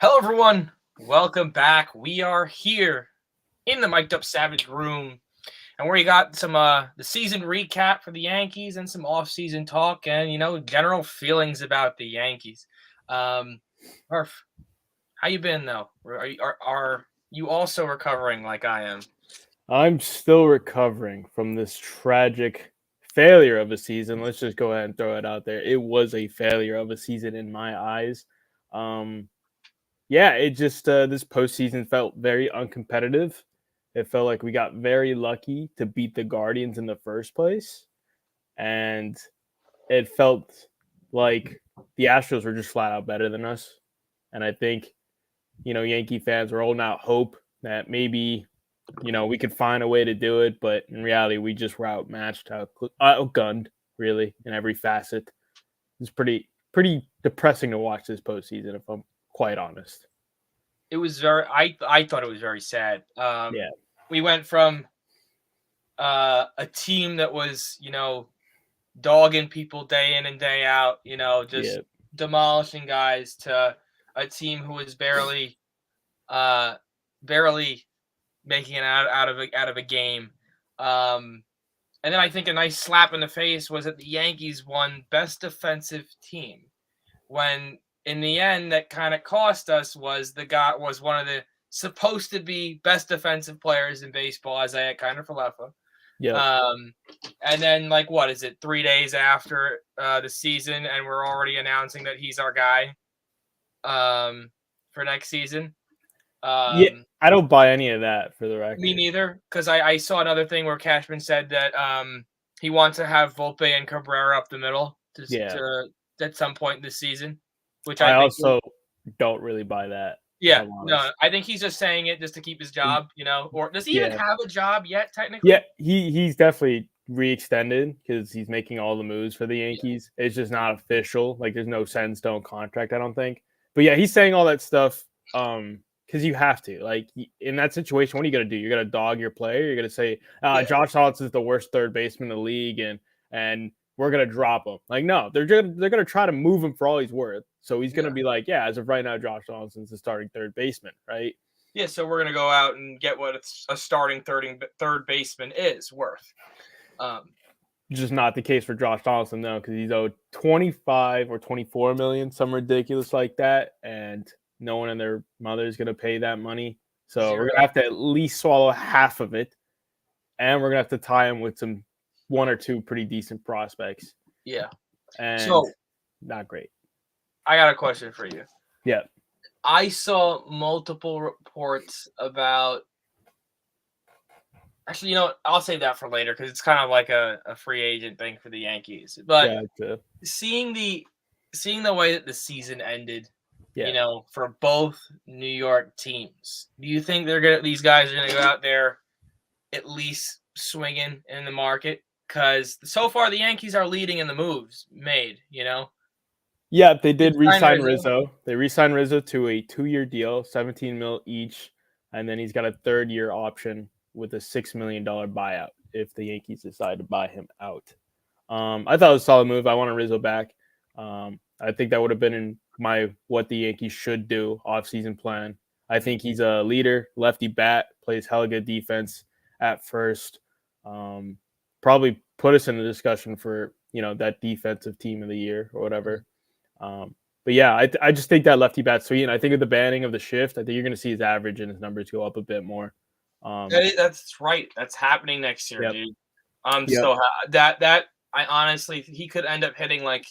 Hello, everyone. Welcome back. We are here in the Mic'd Up Savage room, and we got some the season recap for the Yankees and some off-season talk, and general feelings about the Yankees. Murph, how you been though? Are you also recovering like I am? I'm still recovering from this tragic failure of a season. Let's just go ahead and throw it out there. It was a failure of a season in my eyes. Um, yeah, it just this postseason felt very uncompetitive. It felt like we got very lucky to beat the Guardians in the first place, and it felt like the Astros were just flat out better than us. And I think Yankee fans were holding out hope that maybe we could find a way to do it, but in reality, we just were outmatched, outgunned, really, in every facet. It's pretty depressing to watch this postseason, if I'm quite honest. It was very. I thought it was very sad. Yeah, We went from a team that was dogging people day in and day out, just yeah, demolishing guys to a team who was uh barely making it out of a game. Um and then I think a nice slap in the face was that the Yankees won best defensive team. When in the end that kind of cost us was the guy was one of the supposed to be best defensive players in baseball, Isaiah Kiner-Falefa. yep. Um, and then like what is it? 3 days after the season, and we're already announcing that he's our guy for next season. Yeah, Um, I don't buy any of that for the Me record. neither, because I saw another thing where Cashman said that he wants to have Volpe and Cabrera up the middle Yeah, to at some point in the season, which I I think. also don't really buy that, if Yeah, I'm no, honest. I think he's just saying it just to keep his job, or does he even Yeah, have a job yet, technically? yeah, he's definitely re-extended because he's making all the moves for the Yeah. Yankees. It's just not official. Like there's no set in stone contract, I don't think. But yeah, he's saying all that stuff because you have to. Like in that situation, what are you gonna do? You're gonna dog your player. You're gonna say Yeah. Josh Donaldson is the worst third baseman in the league, and we're gonna drop him. Like no, they're gonna try to move him for all he's worth. So he's gonna Yeah. be like, yeah, as of right now, Josh Donaldson's the starting third baseman, right? Yeah, so we're gonna go out and get what a starting third baseman is worth. Um, Just not the case for Josh Donaldson though, because he's owed 25 or 24 million, some ridiculous like that, and no one and their mother is going to pay that money. So we're Zero. gonna have to at least swallow half of it, and we're gonna have to tie him with some one or two pretty decent prospects, Yeah. and So not great. I got a question for you. Yeah, I saw multiple reports about. Actually, I'll save that for later because it's kind of like a free agent thing for the Yankees. But yeah, seeing the seeing the way that the season ended, yeah. for both New York teams, do you think these guys are gonna go out there at least swinging in the market? Because so far the Yankees are leading in the moves made. Yeah, they They did signed re-sign Rizzo. Rizzo. They re-signed Rizzo to a 2-year deal, 17 mil each, and then he's got a third-year option with a $6 million buyout if the Yankees decide to buy him out. I thought it was a solid move. I want Rizzo back. I think that would have been in my what the Yankees should do off-season plan. I think he's a leader, lefty bat, plays hella good defense at first. Um, Probably put us in the discussion for that defensive team of the year or whatever. But yeah, I just think that lefty bat sweet, and I think with the banning of the shift, I think you're going to see his average and his numbers go up a bit more. That's right. That's happening next year, Yep, dude. I'm yep. still that I honestly he could end up hitting like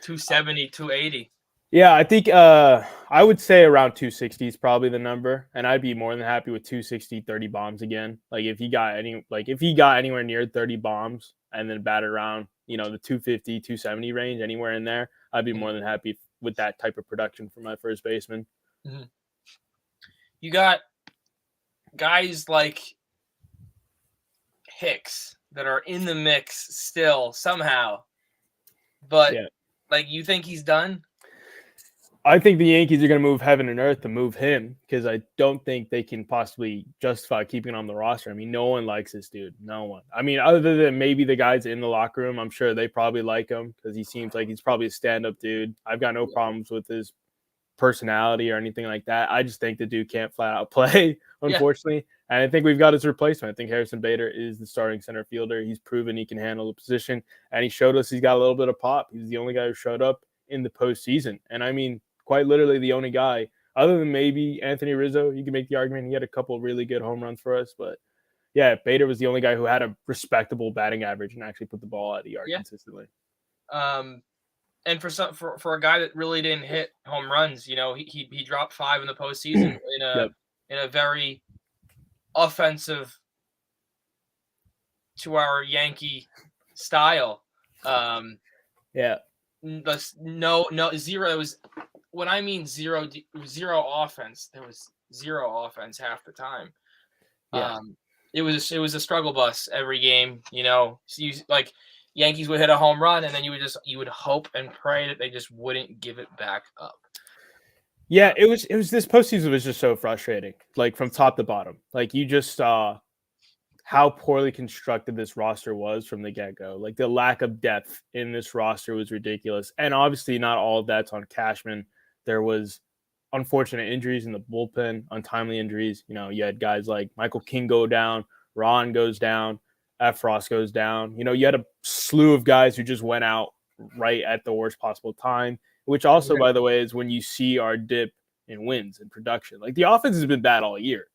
270, 280. Yeah, I think I would say around 260 is probably the number, and I'd be more than happy with 260, 30 bombs again. Like if he got anywhere near 30 bombs and then batted around, the 250, 270 range, anywhere in there, I'd be more than happy with that type of production for my first baseman. Mm-hmm. You got guys like Hicks that are in the mix still somehow, but Yeah. like you think he's done? I think the Yankees are going to move heaven and earth to move him because I don't think they can possibly justify keeping him on the roster. I mean, no one likes this dude. No one. I mean, other than maybe the guys in the locker room, I'm sure they probably like him because he seems like he's probably a stand-up dude. I've got no problems with his personality or anything like that. I just think the dude can't flat out play, Yeah. unfortunately. And I think we've got his replacement. I think Harrison Bader is the starting center fielder. He's proven he can handle the position, and he showed us he's got a little bit of pop. He's the only guy who showed up in the postseason. And I mean, quite literally the only guy, other than maybe Anthony Rizzo. You can make the argument he had a couple of really good home runs for us, but yeah, Bader was the only guy who had a respectable batting average and actually put the ball out of the yard consistently. And for a guy that really didn't hit home runs, he dropped 5 in the postseason in a very offensive to our Yankee style. Yeah. No, zero. It was when I mean zero offense. There was zero offense half the time. Yeah. It was a struggle bus every game. So like Yankees would hit a home run, and then you would hope and pray that they just wouldn't give it back up. Yeah, it was this postseason was just so frustrating, like from top to bottom. Like you just saw how poorly constructed this roster was from the get-go. Like the lack of depth in this roster was ridiculous. And obviously not all of that's on Cashman. There was unfortunate injuries in the bullpen, untimely injuries. You had guys like Michael King go down, Ron goes down, Efros goes down. You had a slew of guys who just went out right at the worst possible time, which also, by the way, is when you see our dip in wins and production. Like the offense has been bad all year.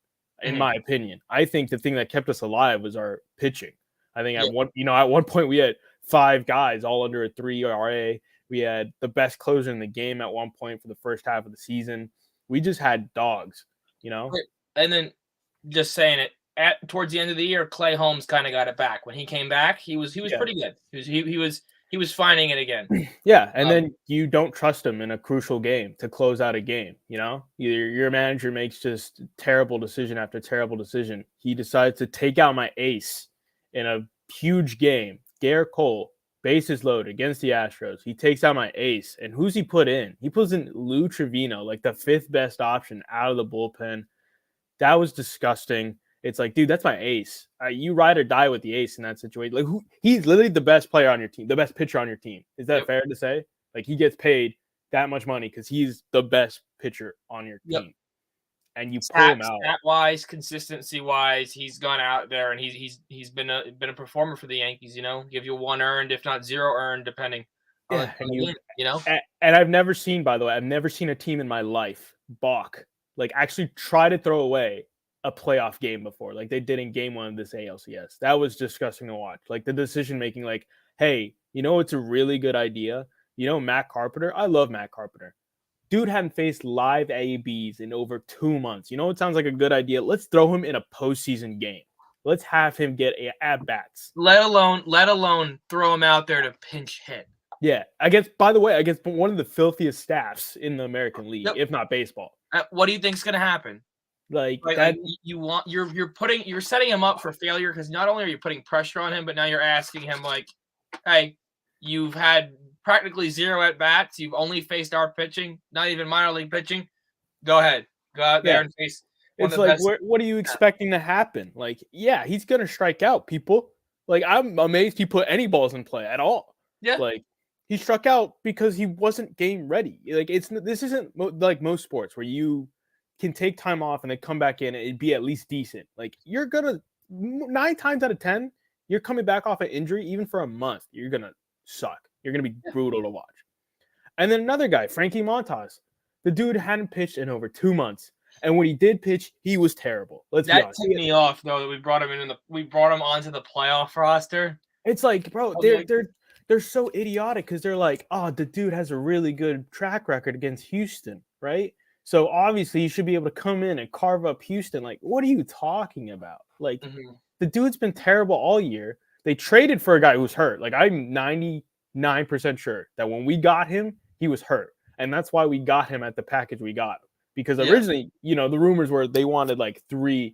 In my opinion, I think the thing that kept us alive was our pitching. I think at one point we had 5 guys all under a 3 ERA. We had the best closer in the game at one point for the first half of the season. We just had dogs, And then just saying it towards the end of the year, Clay Holmes kind of got it back. When he came back, he was pretty good. He was finding it again. Yeah, and then you don't trust him in a crucial game to close out a game, Your manager makes just terrible decision after terrible decision. He decides to take out my ace in a huge game. Garrett Cole, bases loaded against the Astros. He takes out my ace, and who's he put in? He puts in Lou Trevino, like the 5th best option out of the bullpen. That was disgusting. It's like, dude, that's my ace. You ride or die with the ace in that situation. Like, he's literally the best player on your team, the best pitcher on your team. Is that fair to say? Like, he gets paid that much money because he's the best pitcher on your team, and you pull him out. Stat-wise, consistency-wise, he's gone out there and he's been a performer for the Yankees. Give you 1 earned, if not 0 earned, depending. On the game, And I've never seen, by the way, a team in my life balk, like actually try to throw away a playoff game before, like they did in game 1 of this ALCS. That was disgusting to watch. Like the decision making, like, hey, it's a really good idea. Matt Carpenter. I love Matt Carpenter. Dude hadn't faced live ABs in over 2 months. It sounds like a good idea. Let's throw him in a postseason game. Let's have him get at bats. Let alone throw him out there to pinch hit. Yeah, by the way, one of the filthiest staffs in the American League, if not baseball. What do you think's gonna happen? Like you're setting him up for failure because not only are you putting pressure on him, but now you're asking him like, hey, you've had practically 0 at bats. You've only faced our pitching, not even minor league pitching. Go ahead, go out there and face. It's like, what are you expecting to happen? Like, yeah, he's gonna strike out people. Like, I'm amazed he put any balls in play at all. Yeah, like he struck out because he wasn't game ready. Like, this isn't like most sports where you can take time off and then come back in and it'd be at least decent. Like, you're gonna 9 times out of 10, you're coming back off an injury, even for a month, you're gonna suck. You're gonna be brutal to watch. And then another guy, Frankie Montas. The dude hadn't pitched in over 2 months. And when he did pitch, he was terrible. Let's be honest. That ticked me off though that we brought him onto the playoff roster. It's like, bro, they're so idiotic because they're like, oh, the dude has a really good track record against Houston, right? So obviously you should be able to come in and carve up Houston. Like, what are you talking about? Like, the dude's been terrible all year. They traded for a guy who's hurt. Like, I'm 99% sure that when we got him, he was hurt. And that's why we got him at the package we got him. Because originally, the rumors were they wanted like 3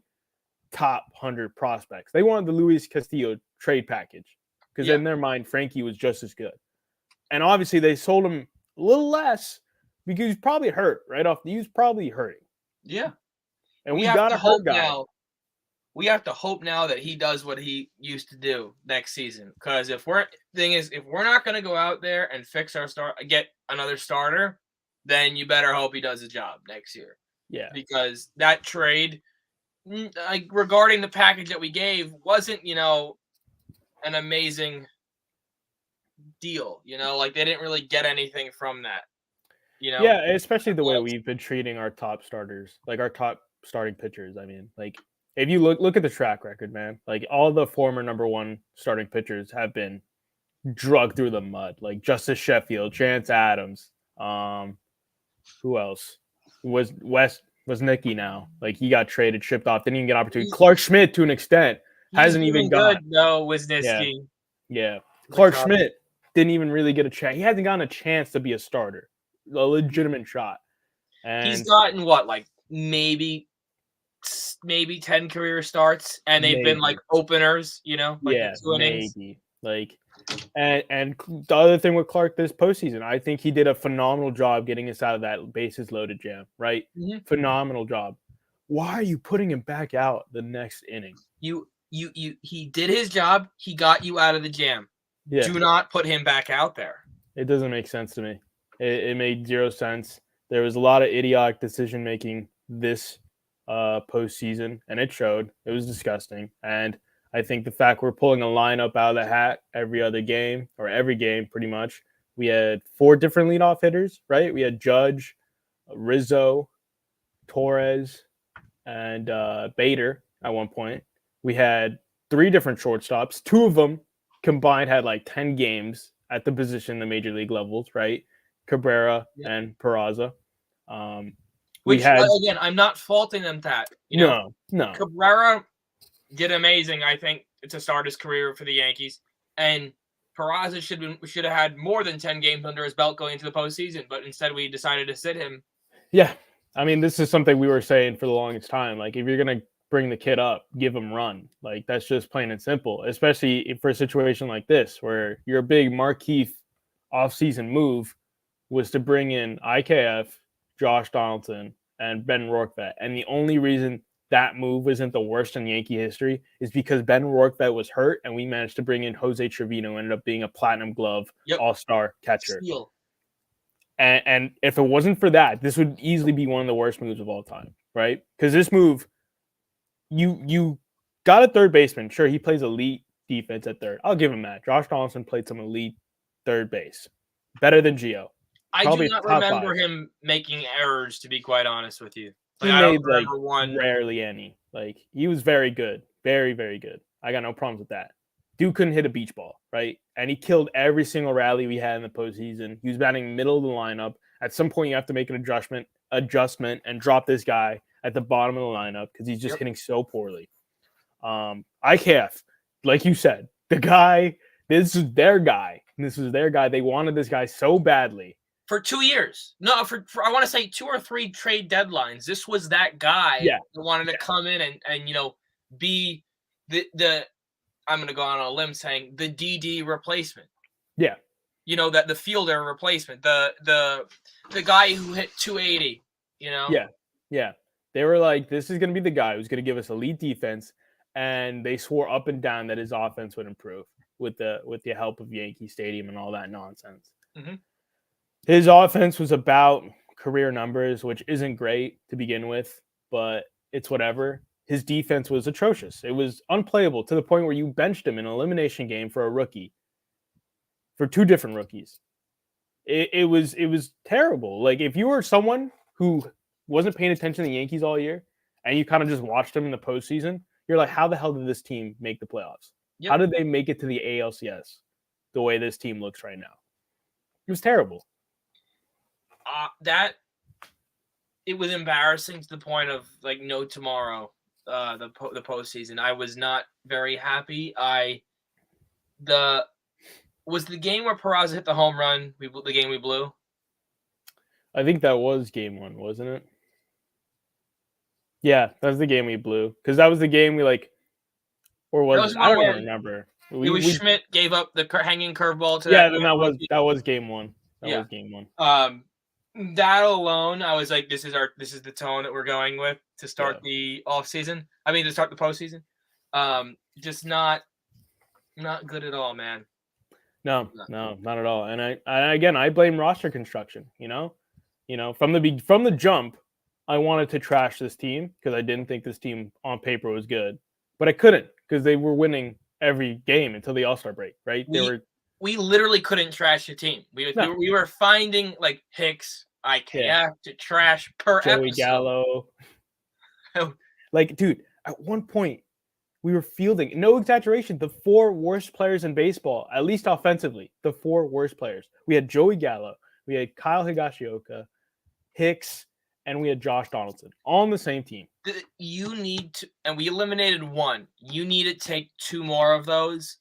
top 100 prospects. They wanted the Luis Castillo trade package. Because in their mind, Frankie was just as good. And obviously they sold him a little less because he's probably hurt right off. He was probably hurting. Yeah. And we got a hurt guy. We have to hope now that he does what he used to do next season. Because if we're not going to go out there and fix our get another starter, then you better hope he does his job next year. Yeah. Because that trade, like regarding the package that we gave, wasn't, an amazing deal. Like they didn't really get anything from that. Yeah, especially the way we've been treating our top starters, like our top starting pitchers. I mean, like if you look at the track record, man, like all the former number one starting pitchers have been drugged through the mud. Like Justice Sheffield, Chance Adams, who else? Was Nicky now? Like he got traded, shipped off, didn't even get an opportunity. Clark Schmidt to an extent hasn't even got. Good though, Yeah, Wisniewski. yeah. Clark Schmidt didn't even really get a chance. He hasn't gotten a chance to be a starter, a legitimate shot. And he's gotten what, like maybe 10 career starts, and they've been like openers, like the 2 innings. Maybe. Like, and the other thing with Clark this postseason, I think he did a phenomenal job getting us out of that bases loaded jam. Right, phenomenal job. Why are you putting him back out the next inning? He did his job. He got you out of the jam. Yeah. Do not put him back out there. It doesn't make sense to me. It made zero sense. There was a lot of idiotic decision making this postseason, and it showed. It was disgusting. And I think the fact we're pulling a lineup out of the hat every other game, or every game pretty much. We had 4 different leadoff hitters, right? We had Judge, Rizzo, Torres, and Bader at one point. We had 3 different shortstops. 2 of them combined had like 10 games at the position, the major league levels, right? Cabrera and Peraza. Which, again, I'm not faulting them that. No. Cabrera did amazing, I think, to start his career for the Yankees. And Peraza should have had more than 10 games under his belt going into the postseason, but instead we decided to sit him. Yeah. I mean, this is something we were saying for the longest time. Like, if you're going to bring the kid up, give him run. Like, that's just plain and simple, especially for a situation like this where your big marquee offseason move was to bring in IKF, Josh Donaldson, and Ben Rortvedt. And the only reason that move isn't the worst in Yankee history is because Ben Rortvedt was hurt, and we managed to bring in Jose Trevino, who ended up being a platinum glove all-star catcher. Steal. And if it wasn't for that, this would easily be one of the worst moves of all time, right? Because this move, you got a third baseman. Sure, he plays elite defense at third. I'll give him that. Josh Donaldson played some elite third base. Better than Gio. I do not remember him making errors, to be quite honest with you. He made one. Rarely any. Like, he was very good. Very, very good. I got no problems with that. Dude couldn't hit a beach ball, right? And he killed every single rally we had in the postseason. He was batting middle of the lineup. At some point, you have to make an adjustment and drop this guy at the bottom of the lineup because he's just hitting so poorly. IKF, like you said, the guy, this is their guy. This was their guy. They wanted this guy so badly. For 2 years. No, for I want to say 2 or 3 trade deadlines. This was that guy that wanted to come in and be the I'm going to go on a limb saying the DD replacement. Yeah. That the fielder replacement, the guy who hit 280, Yeah. They were like, this is going to be the guy who's going to give us elite defense, and they swore up and down that his offense would improve with the help of Yankee Stadium and all that nonsense. Mm-hmm. His offense was about career numbers, which isn't great to begin with, but it's whatever. His defense was atrocious. It was unplayable to the point where you benched him in an elimination game for a rookie, for 2 different rookies. It was terrible. Like, if you were someone who wasn't paying attention to the Yankees all year and you kind of just watched them in the postseason, you're like, how the hell did this team make the playoffs? Yep. How did they make it to the ALCS the way this team looks right now? It was terrible. It was embarrassing to the point of like no tomorrow. The postseason, I was not very happy. Was the game where Peraza hit the home run the game we blew? I think that was game 1, wasn't it? Yeah, that was the game we blew because that was the game we or was it? I don't even remember. Schmidt gave up the hanging curveball to then that was game 1. That was game 1. That alone, I was like, this is the tone that we're going with to start the offseason. I mean, to start the postseason. Just not good at all, man. No, not at all. And I blame roster construction. From the jump, I wanted to trash this team because I didn't think this team on paper was good, but I couldn't because they were winning every game until the All-Star break, right? We literally couldn't trash the team. We were finding like Hicks, IKF to trash per Joey episode. Gallo. Like, dude, at one point we were fielding, no exaggeration, the 4 worst players in baseball, at least offensively, the 4 worst players. We had Joey Gallo, we had Kyle Higashioka, Hicks, and we had Josh Donaldson, all on the same team. You need to, and we eliminated 1. You need to take 2 more of those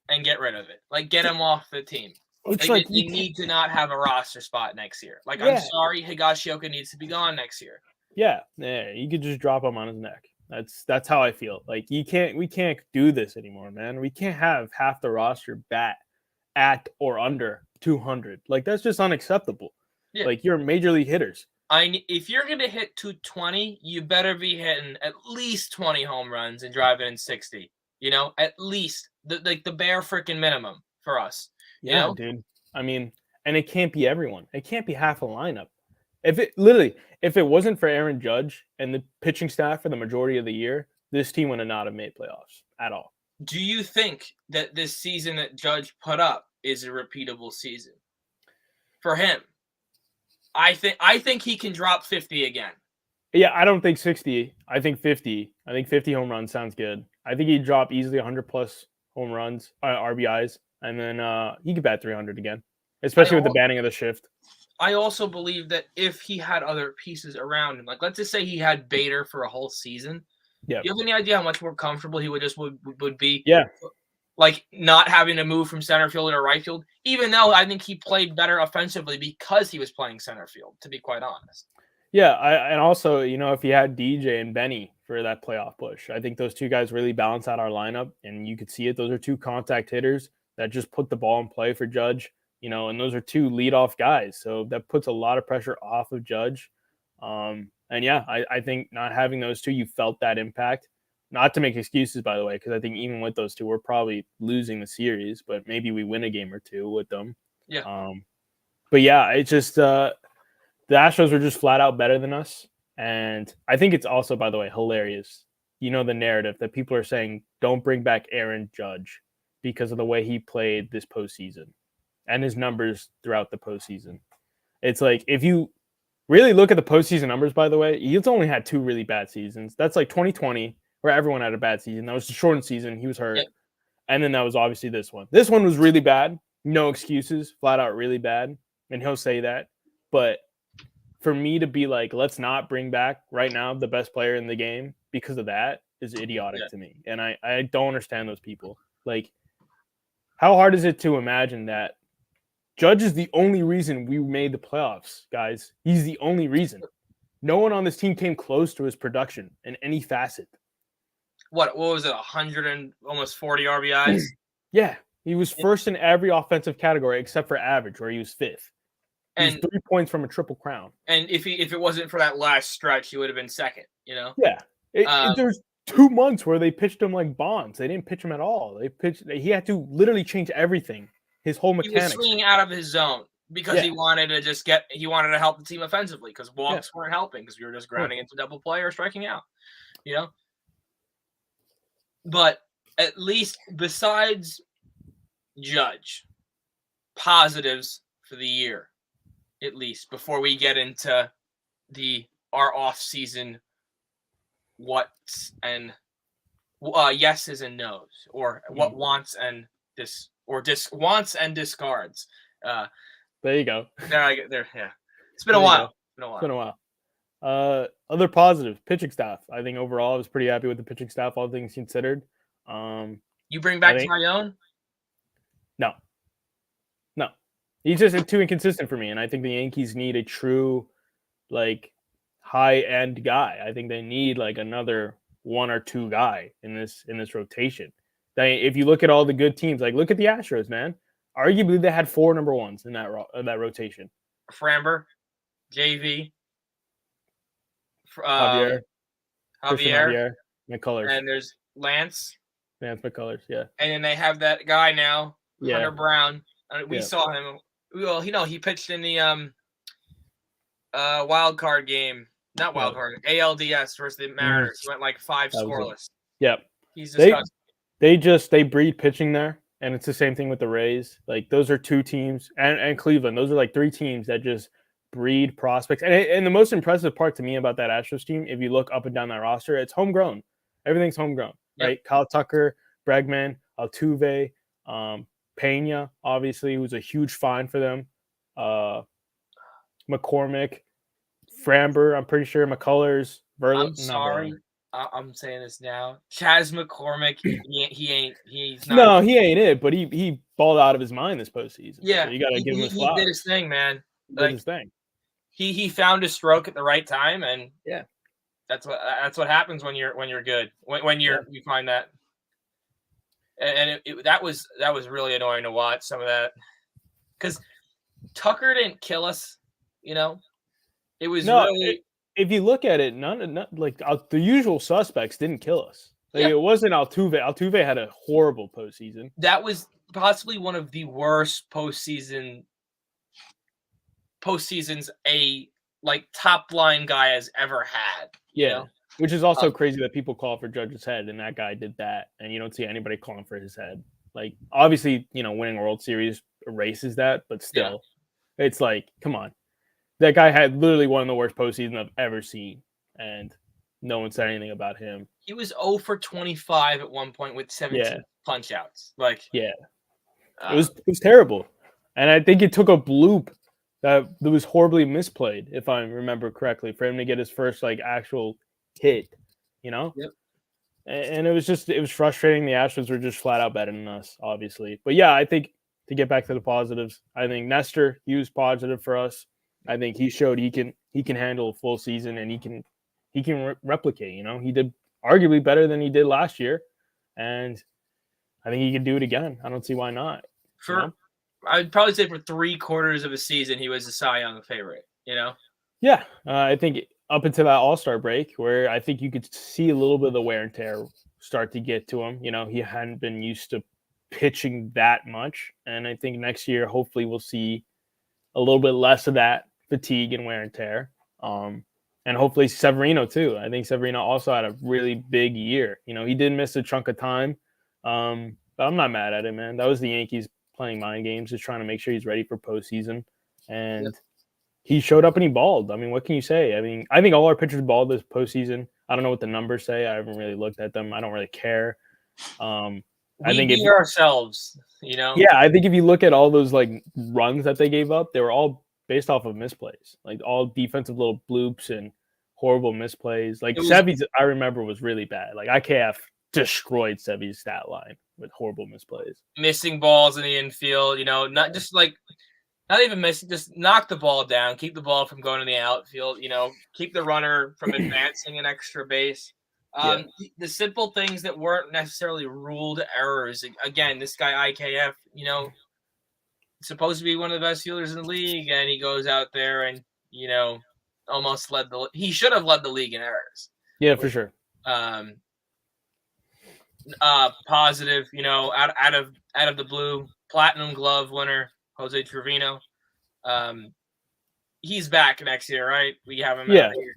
and get rid of it. Like, get him off the team. It's like they need to not have a roster spot next year. Like, I'm sorry, Higashioka needs to be gone next year. Yeah, you could just drop him on his neck. That's how I feel. Like, we can't do this anymore, man. We can't have half the roster bat at or under 200. Like, that's just unacceptable. Yeah. Like, you're major league hitters. If you're gonna hit 220, you better be hitting at least 20 home runs and driving in 60. At least the bare freaking minimum for us. Yeah, dude. I mean, and it can't be everyone. It can't be half a lineup. If it wasn't for Aaron Judge and the pitching staff for the majority of the year, this team would not have made playoffs at all. Do you think that this season that Judge put up is a repeatable season for him? I think he can drop 50 again. Yeah, I don't think 60. I think 50. I think 50 home runs sounds good. I think he'd drop easily 100 plus home runs, RBIs, and then he could bat 300 again, especially with the banning of the shift. I also believe that if he had other pieces around him, like let's just say he had Bader for a whole season. Yeah. Do you have any idea how much more comfortable he would be? Yeah. Like not having to move from center field to right field, even though I think he played better offensively because he was playing center field, to be quite honest. Yeah, and also, if you had DJ and Benny for that playoff push, I think those 2 guys really balance out our lineup, and you could see it. Those are 2 contact hitters that just put the ball in play for Judge, and those are 2 leadoff guys. So that puts a lot of pressure off of Judge. And yeah, I think not having those 2, you felt that impact. Not to make excuses, by the way, because I think even with those 2, we're probably losing the series, but maybe we win a game or 2 with them. Yeah. But yeah, it's just the Astros were just flat out better than us. And I think it's also, by the way, hilarious. The narrative that people are saying, don't bring back Aaron Judge because of the way he played this postseason and his numbers throughout the postseason. It's like, if you really look at the postseason numbers, by the way, he's only had 2 really bad seasons. That's like 2020, where everyone had a bad season. That was a shortened season. He was hurt. Yep. And then that was obviously this one. This one was really bad. No excuses. Flat out really bad. And he'll say that. But for me to be like, let's not bring back right now the best player in the game because of that is idiotic to me. And I don't understand those people. Like, how hard is it to imagine that Judge is the only reason we made the playoffs, guys? He's the only reason. No one on this team came close to his production in any facet. What was it, 100 and almost 40 RBIs? Yeah, he was first in every offensive category except for average, where he was 5th. He was 3 points from a triple crown. And if it wasn't for that last stretch, he would have been 2nd. Yeah, there's 2 months where they pitched him like Bonds. They didn't pitch him at all. He had to literally change everything, his whole mechanics. He was swinging out of his zone because he wanted to help the team offensively because walks weren't helping because we were just grounding into double play or striking out. But at least besides Judge, positives for the year, at least before we get into our off-season what's and yeses and nos, or what wants and wants and discards. There you go. There. Yeah, it's been a while. It's been a while. Other positives, pitching staff. I think overall I was pretty happy with the pitching staff, all things considered. You bring back Tyone? No. He's just too inconsistent for me, and I think the Yankees need a true, like, high-end guy. I think they need like another 1 or 2 guy in this rotation. If you look at all the good teams, like look at the Astros, man. Arguably, they had 4 number 1s in that rotation. Framber, JV, Javier, McCullers, and there's Lance McCullers, yeah. And then they have that guy now, Hunter Brown. We saw him. Well, he pitched in the Wild card game. Not wild Yep. card. ALDS versus the Mariners. Went like 5 That was it. scoreless. Yep. He's They disgusting. they breed pitching there, and it's the same thing with the Rays. Like those are 2 teams, and Cleveland. Those are like 3 teams that just breed prospects. And the most impressive part to me about that Astros team, if you look up and down that roster, it's homegrown. Everything's homegrown, right? Yep. Kyle Tucker, Bregman, Altuve, Pena, obviously, who's a huge find for them. McCormick, Framber, I'm pretty sure, McCullers, Verlander. I'm sorry. I'm saying this now. Chaz McCormick, he's not. No, he ain't it, but he balled out of his mind this postseason. Yeah, so you got to give him his flowers. He did his thing, man. He did his thing. He found his stroke at the right time, and yeah, that's what happens when you're good. When you find that, and that was really annoying to watch some of that, because Tucker didn't kill us, you know. It was really. If you look at it, none like the usual suspects didn't kill us. Like, it wasn't Altuve. Altuve had a horrible postseason. That was possibly one of the worst postseasons a like top line guy has ever had. You know? Which is also crazy that people call for Judge's head, and that guy did that, and you don't see anybody calling for his head. Like, obviously, winning a World Series erases that, but still, it's like, come on. That guy had literally one of the worst postseasons I've ever seen, and no one said anything about him. He was 0 for 25 at one point with 17 punch outs. Like, it was terrible, and I think it took a bloop that was horribly misplayed, if I remember correctly, for him to get his first actual hit. Yep. And it was frustrating. The Astros were just flat out better than us, obviously. But yeah, I think to get back to the positives, I think Nestor, he was positive for us. I think he showed he can handle a full season, and he can replicate. He did arguably better than he did last year, and I think he can do it again. I don't see why not. I'd probably say for 3/4 of a season, he was a Cy Young favorite. Yeah, I think up until that All-Star break, where I think you could see a little bit of the wear and tear start to get to him. He hadn't been used to pitching that much, and I think next year, hopefully, we'll see a little bit less of that fatigue and wear and tear. And hopefully Severino too. I think Severino also had a really big year. He did miss a chunk of time, but I'm not mad at it, man. That was the Yankees playing mind games, just trying to make sure he's ready for postseason. And he showed up and he balled. I mean, what can you say? I mean, I think all our pitchers balled this postseason. I don't know what the numbers say. I haven't really looked at them. I don't really care. I think if ourselves, Yeah, I think if you look at all those runs that they gave up, they were all based off of misplays, all defensive little bloops and horrible misplays. Sevy's, I remember, was really bad. IKF destroyed Sevy's stat line with horrible misplays, missing balls in the infield. Not just not even missing, just knock the ball down, keep the ball from going to the outfield. Keep the runner from advancing an extra base. The simple things that weren't necessarily ruled errors. Again, this guy IKF, supposed to be one of the best fielders in the league, and he goes out there and almost he should have led the league in errors. Yeah, for sure. Positive, out of the blue, platinum glove winner Jose Trevino. He's back next year, right? We have him out here.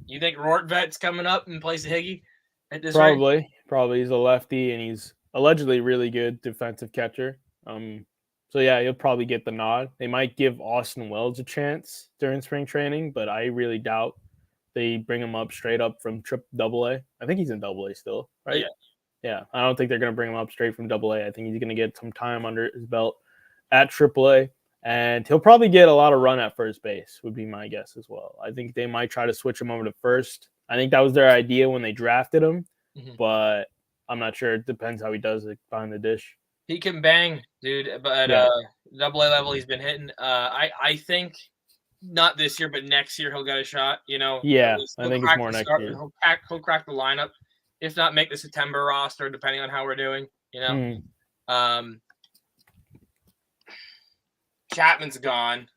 You think Rortvet's coming up in place of Higgy at this rate? Probably. He's a lefty, and he's allegedly really good defensive catcher. So yeah, he'll probably get the nod. They might give Austin Wells a chance during spring training, but I really doubt they bring him up straight up from AA. I think he's in AA still, right? Yeah. I don't think they're going to bring him up straight from AA. I think he's going to get some time under his belt at AAA, and he'll probably get a lot of run at first base, would be my guess as well. I think they might try to switch him over to first. I think that was their idea when they drafted him, but I'm not sure. It depends how he does it behind the dish. He can bang, dude, but AA level he's been hitting. I think not this year, but next year he'll get a shot. Yeah, I think it's more next year. He'll crack the lineup, if not make the September roster, depending on how we're doing. Chapman's gone.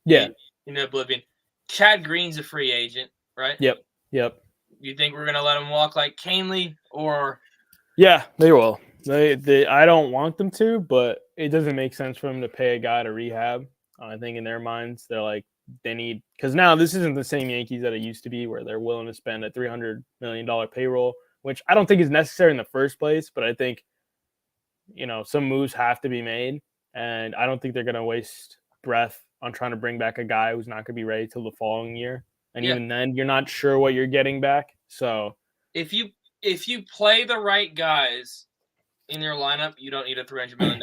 Yeah, in oblivion. Chad Green's a free agent, right? Yep. You think we're gonna let him walk like Canely, or? Yeah, they will. They I don't want them to, but it doesn't make sense for them to pay a guy to rehab. I think in their minds, they're like, they need, because now this isn't the same Yankees that it used to be, where they're willing to spend a $300 million payroll, which I don't think is necessary in the first place. But I think, some moves have to be made, and I don't think they're going to waste breath on trying to bring back a guy who's not going to be ready till the following year. And even then, you're not sure what you're getting back. So if you play the right guys in your lineup, you don't need a $300 million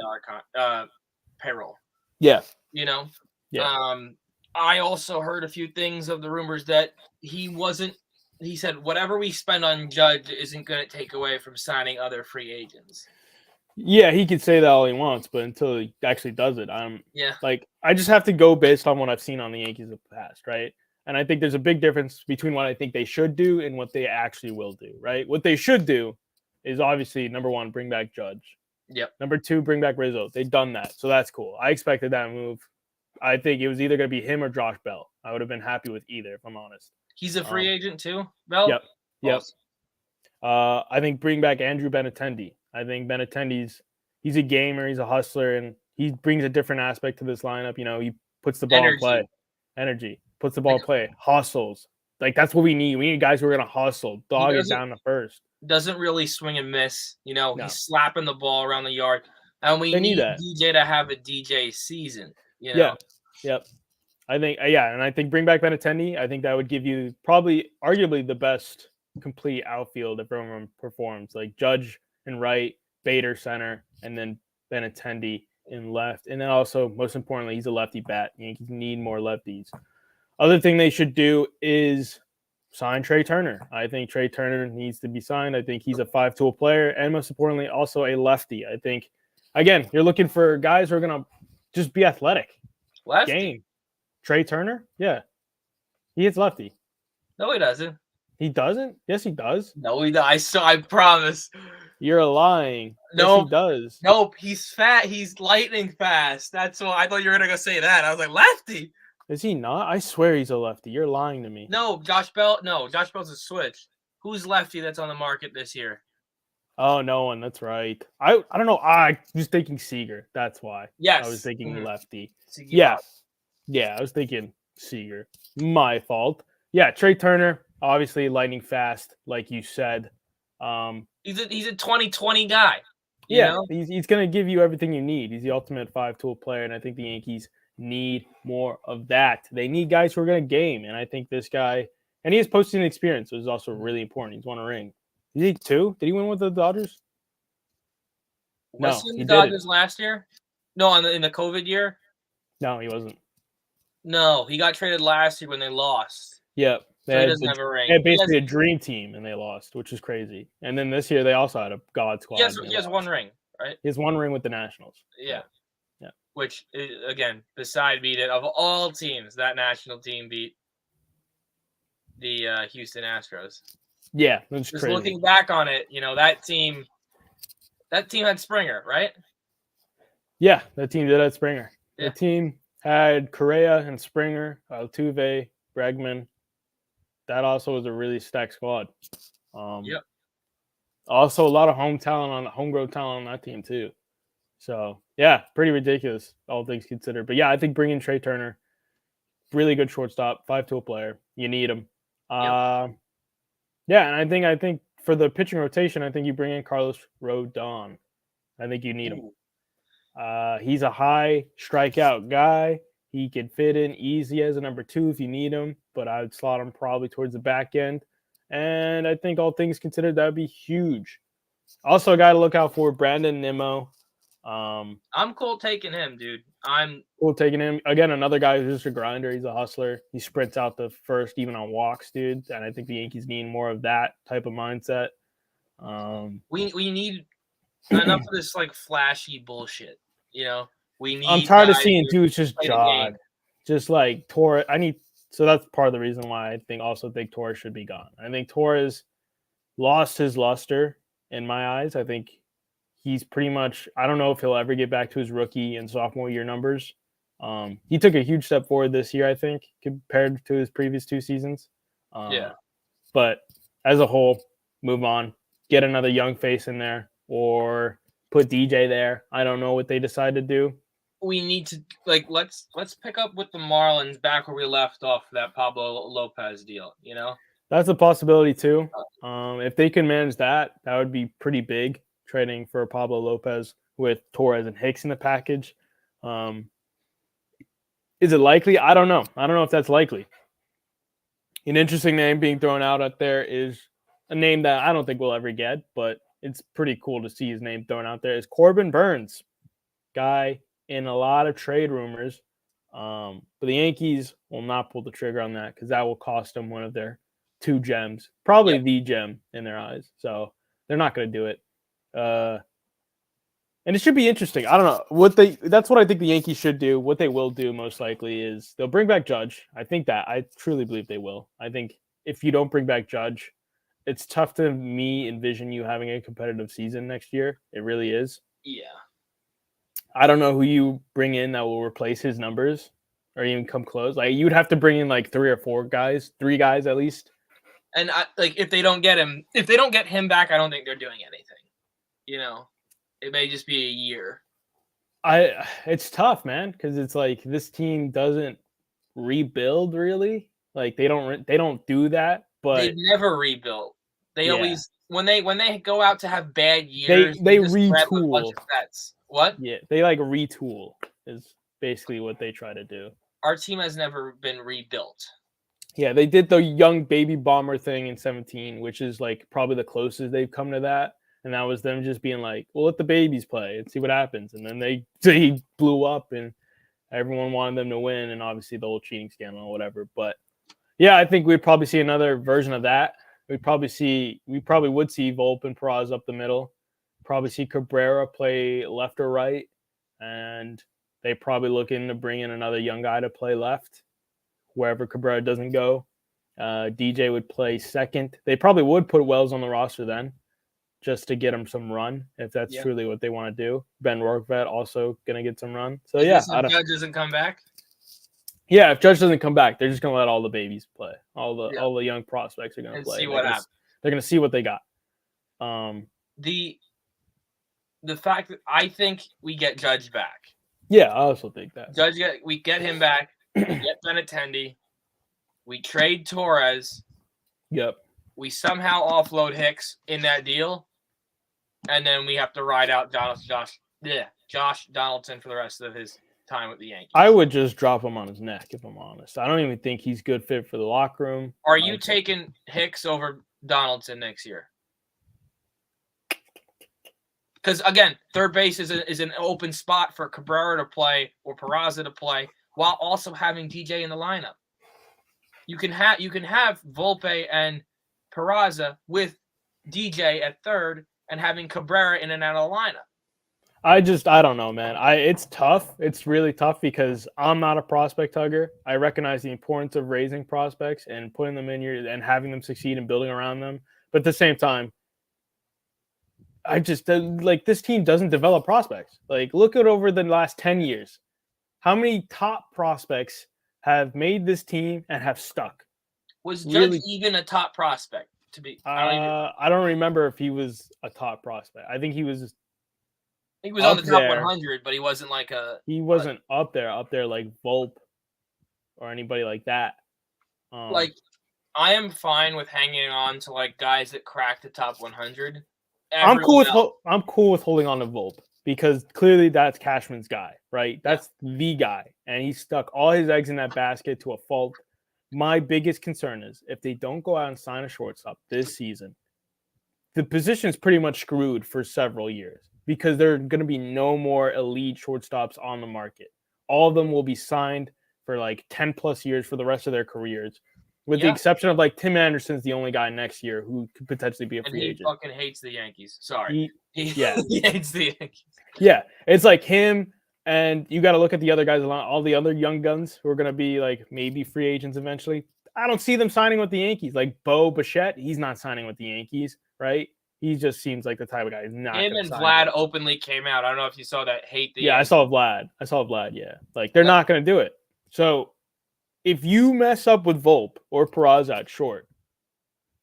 payroll. Yeah. Yeah. I also heard a few things of the rumors that he said whatever we spend on Judge isn't going to take away from signing other free agents. Yeah, he could say that all he wants, but until he actually does it, I just have to go based on what I've seen on the Yankees in the past, right? And I think there's a big difference between what I think they should do and what they actually will do, right? What they should do is obviously, number one, bring back Judge. Yep. Number two, bring back Rizzo. They've done that, so that's cool. I expected that move. I think it was either going to be him or Josh Bell. I would have been happy with either, if I'm honest. He's a free agent too, Bell? Yep. Awesome. I think bring back Andrew Benintendi. I think he's a gamer, he's a hustler, and he brings a different aspect to this lineup. He puts the ball in play. Energy. Puts the ball in play. Hustles. Like, that's what we need. We need guys who are going to hustle. Dog it down to first. Doesn't really swing and miss. No. He's slapping the ball around the yard. And we need DJ to have a DJ season. Yeah. Yep. I think, and I think bring back Benintendi. I think that would give you arguably the best complete outfield if everyone performs. Like Judge in right, Bader center, and then Benintendi in left. And then also, most importantly, he's a lefty bat. Yankees need more lefties. Other thing they should do is sign Trey Turner. I think Trey Turner needs to be signed. I think he's a 5-tool player, and most importantly, also a lefty. I think, again, you're looking for guys who are going to just be athletic. Lefty? Game. Trey Turner? Yeah. He hits lefty. No, he doesn't. He doesn't? Yes, he does. No, he does. I promise. You're lying. No, yes, he does. Nope, he's fat. He's lightning fast. That's why I thought you were going to go say that. I was like, lefty. Is he not? I swear he's a lefty. You're lying to me. No, Josh Bell. No, Josh Bell's a switch. Who's lefty that's on the market this year? Oh, no one. That's right. I don't know. I was thinking Seager. That's why. Yes. I was thinking lefty. Seager. Yeah, I was thinking Seager. My fault. Yeah, Trey Turner, obviously lightning fast, like you said. He's a 2020 guy. He's going to give you everything you need. He's the ultimate 5-tool player, and I think the Yankees need more of that. They need guys who are going to game, and I think this guy, and he has postseason experience, which is also really important. He's won a ring. Is he 2? Did he win with the Dodgers? Was he in the Dodgers last year? No, in the COVID year? No, he wasn't. No, he got traded last year when they lost. Yep. So he doesn't have a ring. They had basically a dream team, and they lost, which is crazy. And then this year, they also had a God squad. He has one ring, right? He has one ring with the Nationals. Yeah. Which, again, beside beat it, of all teams, that national team beat the Houston Astros. Yeah, that's just crazy. Looking back on it, that team had Springer, right? Yeah, that team did have Springer. Yeah. The team had Correa and Springer, Altuve, Bregman. That also was a really stacked squad. Yep. Also, a lot of homegrown talent on that team too. So yeah, pretty ridiculous, all things considered. But yeah, I think bringing Trey Turner, really good shortstop, 5-tool player. You need him. Yep. Yeah, and I think for the pitching rotation, I think you bring in Carlos Rodon. I think you need him. He's a high strikeout guy. He could fit in easy as a number 2 if you need him, but I would slot him probably towards the back end. And I think all things considered, that would be huge. Also, a guy to look out for, Brandon Nimmo. I'm cool taking him, dude. I'm cool taking him. Again, another guy who's just a grinder. He's a hustler. He sprints out the first, even on walks, dude. And I think the Yankees need more of that type of mindset. We need enough of this like flashy bullshit. We need. I'm tired of seeing dudes just jog, just like Torres. So that's part of the reason why I think Torres should be gone. I think Torres lost his luster in my eyes. I think he's pretty much, I don't know if he'll ever get back to his rookie and sophomore year numbers. He took a huge step forward this year, I think, compared to his previous 2 seasons. But as a whole, move on. Get another young face in there or put DJ there. I don't know what they decide to do. we need to let's pick up with the Marlins back where we left off for that Pablo Lopez deal. That's a possibility too. If they can manage that, that would be pretty big. Trading for Pablo Lopez with Torres and Hicks in the package. Is it likely? I don't know. I don't know if that's likely. An interesting name being thrown out there is a name that I don't think we'll ever get, but it's pretty cool to see his name thrown out there. Is Corbin Burns, guy in a lot of trade rumors. But the Yankees will not pull the trigger on that because that will cost them one of their 2 gems, probably the gem in their eyes. So they're not going to do it. And it should be interesting. I don't know that's what I think the Yankees should do. What they will do most likely is they'll bring back Judge. I truly believe they will. I think if you don't bring back Judge, it's tough to me envision you having a competitive season next year. It really is. Yeah. I don't know who you bring in that will replace his numbers or even come close. Like you'd have to bring in like 3 or 4 guys, 3 guys at least. And if they don't get him back, I don't think they're doing anything. It may just be a year. It's tough, man, because it's like this team doesn't rebuild really. Like they don't do that. But they've never rebuilt. They always when they go out to have bad years, they just retool. A bunch of vets. What? Yeah, they like retool is basically what they try to do. Our team has never been rebuilt. Yeah, they did the young baby bomber thing in 2017, which is like probably the closest they've come to that. And that was them just being like, "Well, let the babies play and see what happens." And then they blew up, and everyone wanted them to win, and obviously the whole cheating scandal or whatever. But yeah, I think we'd probably see another version of that. We probably would see Volpe and Peraza up the middle. Probably see Cabrera play left or right, and they probably looking to bring in another young guy to play left, wherever Cabrera doesn't go. DJ would play second. They probably would put Wells on the roster then, just to get him some run, if that's truly what they want to do. Ben Rorkvet also going to get some run. So, if Judge doesn't come back? Yeah, if Judge doesn't come back, they're just going to let all the babies play. All the young prospects are going to play. See what happens. They're going to see what they got. The fact that I think we get Judge back. Yeah, I also think that. We get him back. We get Benintendi. We trade Torres. Yep. We somehow offload Hicks in that deal. And then we have to ride out Josh Donaldson for the rest of his time with the Yankees. I would just drop him on his neck, if I'm honest. I don't even think he's good fit for the locker room. Are you taking Hicks over Donaldson next year? Because, again, third base is an open spot for Cabrera to play or Peraza to play while also having DJ in the lineup. You can have Volpe and Peraza with DJ at third and having Cabrera in and out of the lineup. I don't know, man. It's tough. It's really tough because I'm not a prospect hugger. I recognize the importance of raising prospects and putting them in here and having them succeed and building around them. But at the same time, I just this team doesn't develop prospects. Like, look at over the last 10 years. How many top prospects have made this team and have stuck? Was Judge even a top prospect? I don't remember if he was a top prospect. I think he was. He was on the top 100, but he wasn't like a. He wasn't up there like Volpe or anybody like that. I am fine with hanging on to like guys that crack the top 100. I'm cool with holding on to Volpe because clearly that's Cashman's guy, right? That's the guy, and he stuck all his eggs in that basket to a fault. My biggest concern is if they don't go out and sign a shortstop this season, the position's pretty much screwed for several years because there are going to be no more elite shortstops on the market. All of them will be signed for like 10 plus years for the rest of their careers, with the exception of like Tim Anderson's the only guy next year who could potentially be a free agent. He fucking hates the Yankees. Sorry. He hates the Yankees. Yeah, it's like him. And you got to look at the other guys, all the other young guns who are going to be like maybe free agents eventually. I don't see them signing with the Yankees. Like Bo Bichette, he's not signing with the Yankees, right? He just seems like the type of guy who's not. Him and Vlad openly came out. I don't know if you saw that. Hate the Yankees. I saw Vlad. Yeah, like they're not going to do it. So if you mess up with Volpe or Peraza at short,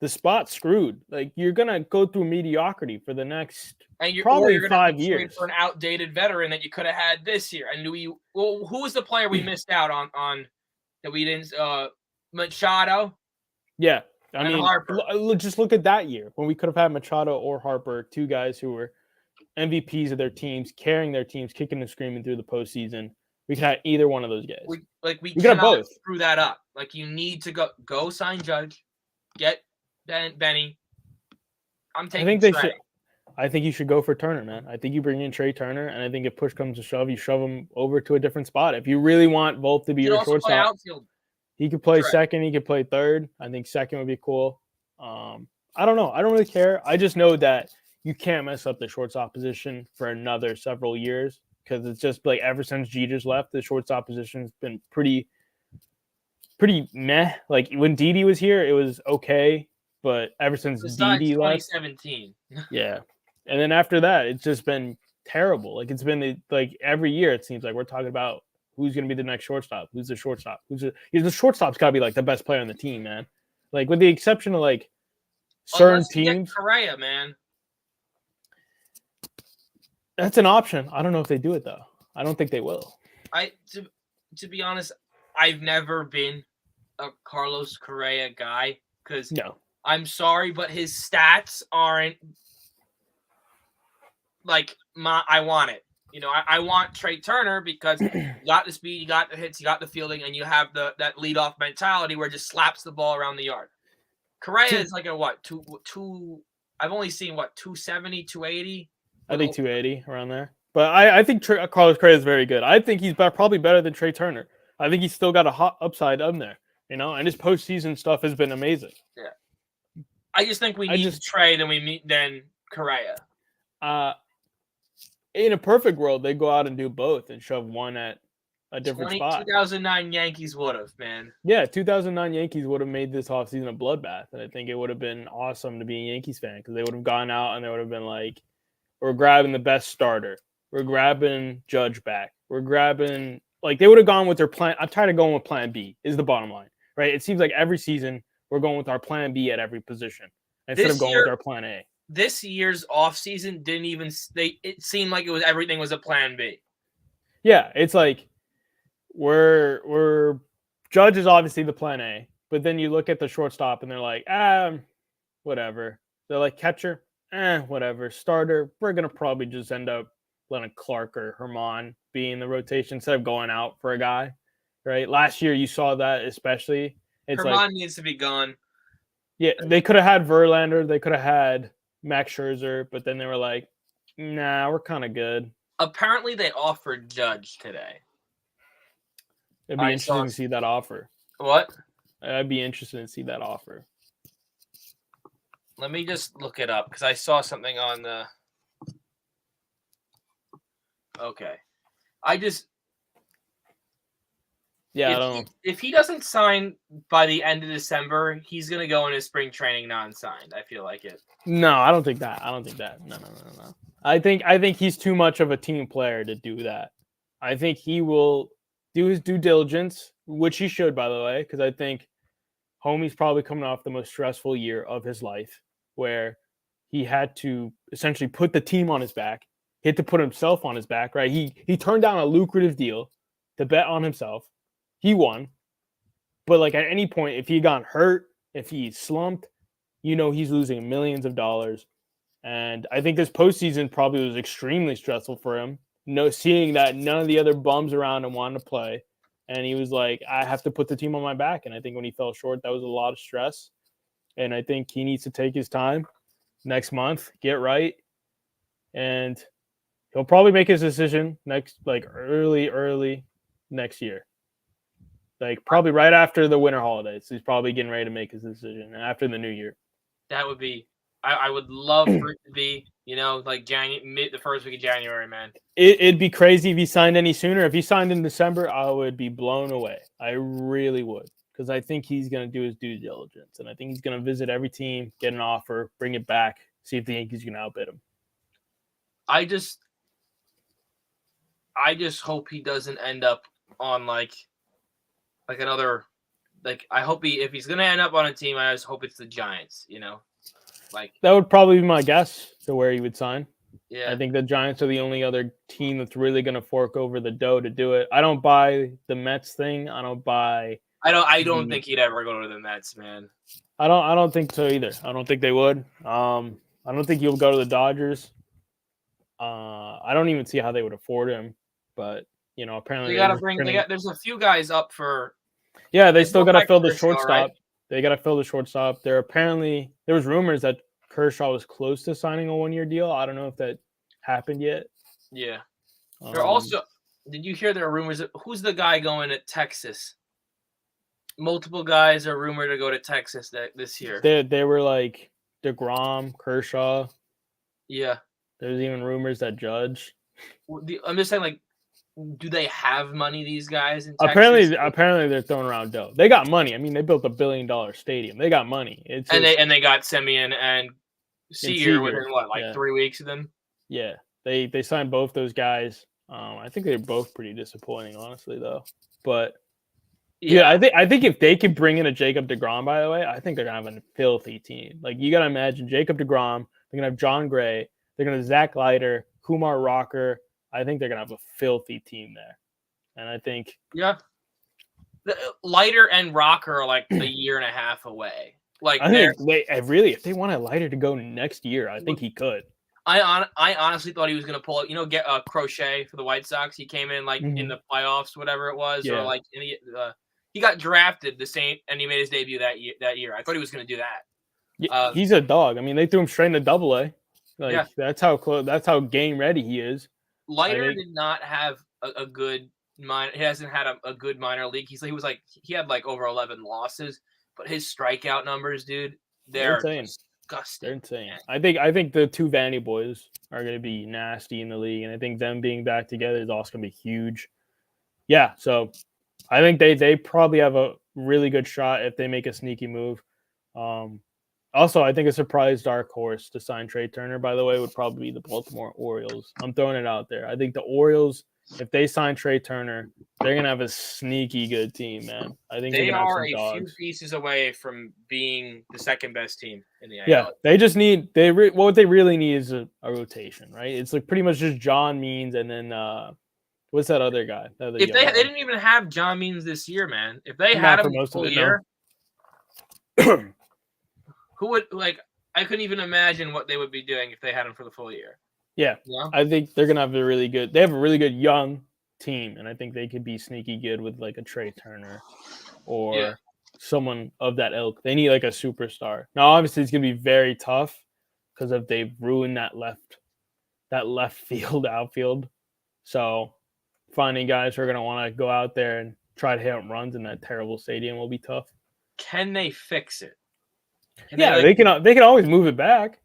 the spot's screwed. Like you're gonna go through mediocrity for the next you're probably gonna have 5 to trade years. for an outdated veteran that you could have had this year. And who was the player we missed out on that we didn't? Machado. Yeah, I mean, Harper. just look at that year when we could have had Machado or Harper, two guys who were MVPs of their teams, carrying their teams, kicking and screaming through the postseason. We could have either one of those guys. We could have both. Screw that up. Like you need to go sign Judge, get Benny. I'm taking. I think you should go for Turner, man. I think you bring in Trey Turner, and I think if push comes to shove, you shove him over to a different spot. If you really want Volpe to be your shortstop, he could play second. He could play third. I think second would be cool. I don't know. I don't really care. I just know that you can't mess up the shortstop position for another several years because it's just like ever since Jeter's left, the shortstop position's been pretty meh. Like when Didi was here, it was okay, but ever since Didi left, 2017, yeah. And then after that, it's just been terrible. Like it's been like every year, it seems like we're talking about who's going to be the next shortstop. Who's the shortstop? The shortstop's got to be like the best player on the team, man. Like with the exception of like certain teams. Correa, man. That's an option. I don't know if they do it though. I don't think they will. To be honest, I've never been a Carlos Correa guy because I'm sorry, but his stats aren't like I want it. You know, I want Trey Turner because you got the speed, you got the hits, you got the fielding, and you have that leadoff mentality where it just slaps the ball around the yard. Correa is like a what? Two I've only seen 270, 280. I think 280 around there. But I think Carlos Correa is very good. I think he's probably better than Trey Turner. I think he's still got a hot upside on there, you know, and his postseason stuff has been amazing. Yeah. I just think we need Trey than Correa. In a perfect world, they go out and do both and shove one at a different spot. 2009 Yankees would have, man. Yeah, 2009 Yankees would have made this offseason a bloodbath. And I think it would have been awesome to be a Yankees fan because they would have gone out and they would have been like, we're grabbing the best starter. We're grabbing Judge back. We're grabbing – like they would have gone with their plan. I'm tired of going with plan B is the bottom line, right? It seems like every season we're going with our plan B at every position instead of going with our plan A. This year's offseason didn't even it seemed like everything was a plan B. Yeah, it's like we're Judge is obviously the plan A, but then you look at the shortstop and they're like, whatever. They're like catcher, whatever. Starter, we're gonna probably just end up letting Clark or Herman be in the rotation instead of going out for a guy. Right? Last year you saw that especially. It's Herman needs to be gone. Yeah, they could have had Verlander, they could have had Max Scherzer, but then they were like, nah, we're kind of good. Apparently, they offered Judge today. It'd be interesting to see that offer. What? I'd be interested to see that offer. Let me just look it up because I saw something on the. Okay. Yeah, I don't know. If he doesn't sign by the end of December, he's going to go into spring training non-signed. I feel like it. No, I don't think that. No. I think he's too much of a team player to do that. I think he will do his due diligence, which he should, by the way, because I think Homie's probably coming off the most stressful year of his life where he had to essentially put the team on his back. He had to put himself on his back, right? He turned down a lucrative deal to bet on himself. He won. But like at any point, if he got hurt, if he slumped, you know he's losing millions of dollars. And I think this postseason probably was extremely stressful for him. Seeing that none of the other bums around him wanted to play. And he was like, I have to put the team on my back. And I think when he fell short, that was a lot of stress. And I think he needs to take his time next month, get right. And he'll probably make his decision early next year. Like probably right after the winter holidays. He's probably getting ready to make his decision after the new year. That would be I would love for it to be, like the first week of January, man. It'd be crazy if he signed any sooner. If he signed in December, I would be blown away. I really would. Because I think he's going to do his due diligence. And I think he's going to visit every team, get an offer, bring it back, see if the Yankees can outbid him. I just hope he doesn't end up on like another like I hope if he's gonna end up on a team, I just hope it's the Giants. Like That would probably be my guess to where he would sign. I yeah. think the Giants are the only other team that's really going to fork over the dough to do it. I don't buy the Mets thing. I don't buy. I don't the. think he'd ever go to the Mets, man. I don't think so either. I don't think they would. I don't think he'll go to the Dodgers. I don't even see how they would afford him. But apparently They they're gotta just bring. turning. There's a few guys up for. Yeah, they They still brought got to back fill the Kershaw, shortstop. right? They got to fill the shortstop. There was rumors that Kershaw was close to signing a 1-year deal. I don't know if that happened yet. Yeah. There also. Did you hear there are rumors? Who's the guy going to Texas? Multiple guys are rumored to go to Texas this year. They were like DeGrom, Kershaw. Yeah. There's even rumors that Judge. I'm just saying, like, do they have money? These guys in Texas. Apparently they're throwing around dough. They got money. I mean, they built $1 billion stadium. They got money. It's just, They got Semien and Seager within what, like 3 weeks of them. Yeah, they signed both those guys. I think they're both pretty disappointing, honestly, though. But yeah, I think if they could bring in a Jacob deGrom, by the way, I think they're gonna have a filthy team. Like you gotta imagine Jacob deGrom. They're gonna have John Gray. They're gonna have Zach Leiter, Kumar Rocker. I think they're gonna have a filthy team there. And I think the Leiter and Rocker are like a year and a half away. Like I think if they wanted Leiter to go next year, I think he could. I honestly thought he was gonna pull it. Get Crochet for the White Sox. He came in like in the playoffs, whatever it was, or like he got drafted the same, and he made his debut that year. I thought he was gonna do that. Yeah, he's a dog. I mean, they threw him straight into Double-A. Like that's how close. That's how game ready he is. Leiter did not have a good minor. He hasn't had a good minor league. He had like over 11 losses, but his strikeout numbers, dude, they're insane. Disgusting. They're insane. Man. I think the two Vandy boys are going to be nasty in the league, and I think them being back together is also going to be huge. Yeah, so I think they probably have a really good shot if they make a sneaky move. Also, I think a surprise dark horse to sign Trey Turner, by the way, would probably be the Baltimore Orioles. I'm throwing it out there. I think the Orioles, if they sign Trey Turner, they're going to have a sneaky good team, man. I think they are a few pieces away from being the second best team in the AL. Yeah, they just need what they really need is a rotation, right? It's like pretty much just John Means and then what's that other guy? They didn't even have John Means this year, man. If they had him most full of it, year, who would I couldn't even imagine what they would be doing if they had him for the full year. Yeah. I think they're gonna have a really good young team, and I think they could be sneaky good with like a Trey Turner or someone of that ilk. They need like a superstar. Now, obviously, it's gonna be very tough because they've ruined that left field outfield. So finding guys who are gonna want to go out there and try to hit runs in that terrible stadium will be tough. Can they fix it? They can always move it back.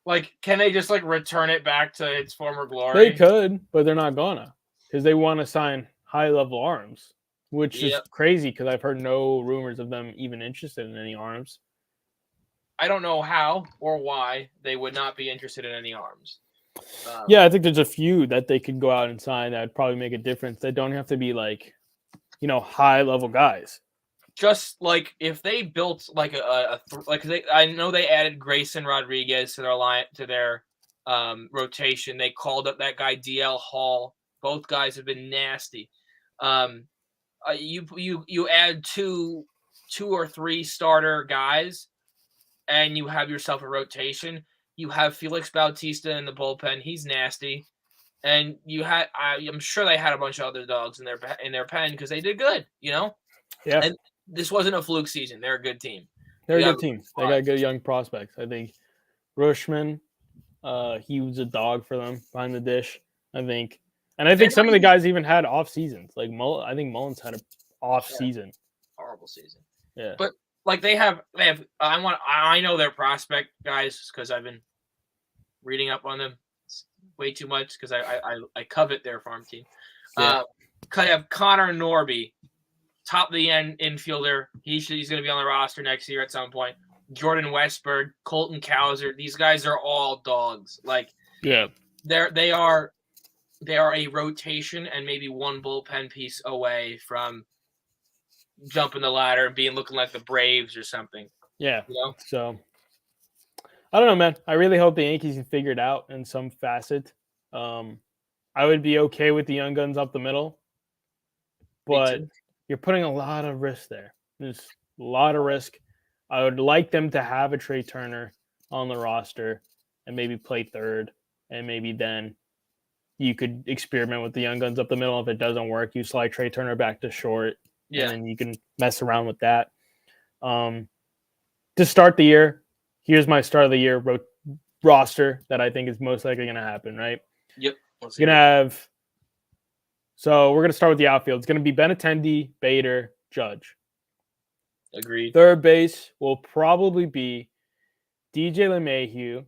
Like, can they just return it back to its former glory? They could, but they're not gonna because they want to sign high-level arms, which is crazy because I've heard no rumors of them even interested in any arms. I don't know how or why they would not be interested in any arms. I think there's a few that they could go out and sign that would probably make a difference. They don't have to be high-level guys. Just if they built I know they added Grayson Rodriguez to their rotation. They called up that guy DL Hall. Both guys have been nasty. You add two or three starter guys, and you have yourself a rotation. You have Felix Bautista in the bullpen. He's nasty, and I'm sure they had a bunch of other dogs in their pen because they did good. Yeah. And this wasn't a fluke season. They're a good team. They're a good team. They got good young prospects. I think Rushman, he was a dog for them behind the dish, I think. And I think some of the guys even had off seasons. Like I think Mullins had an off season. Horrible season. Yeah. But they have I know their prospect guys because I've been reading up on them way too much because I covet their farm team. I have Connor Norby. Top of the end infielder. He's going to be on the roster next year at some point. Jordan Westberg, Colton Cowser. These guys are all dogs. They are a rotation and maybe one bullpen piece away from jumping the ladder and looking like the Braves or something. Yeah. You know? So I don't know, man. I really hope the Yankees can figure it out in some facet. I would be okay with the young guns up the middle, Me but too. you're putting a lot of risk there. There's a lot of risk. I would like them to have a Trey Turner on the roster and maybe play third, and maybe then you could experiment with the young guns up the middle. If it doesn't work, you slide Trey Turner back to short, and then you can mess around with that. To start the year, here's my start of the year roster that I think is most likely going to happen, right? Yep. You're going to have – so we're going to start with the outfield. It's going to be Benintendi, Bader, Judge. Agreed. Third base will probably be DJ LeMahieu.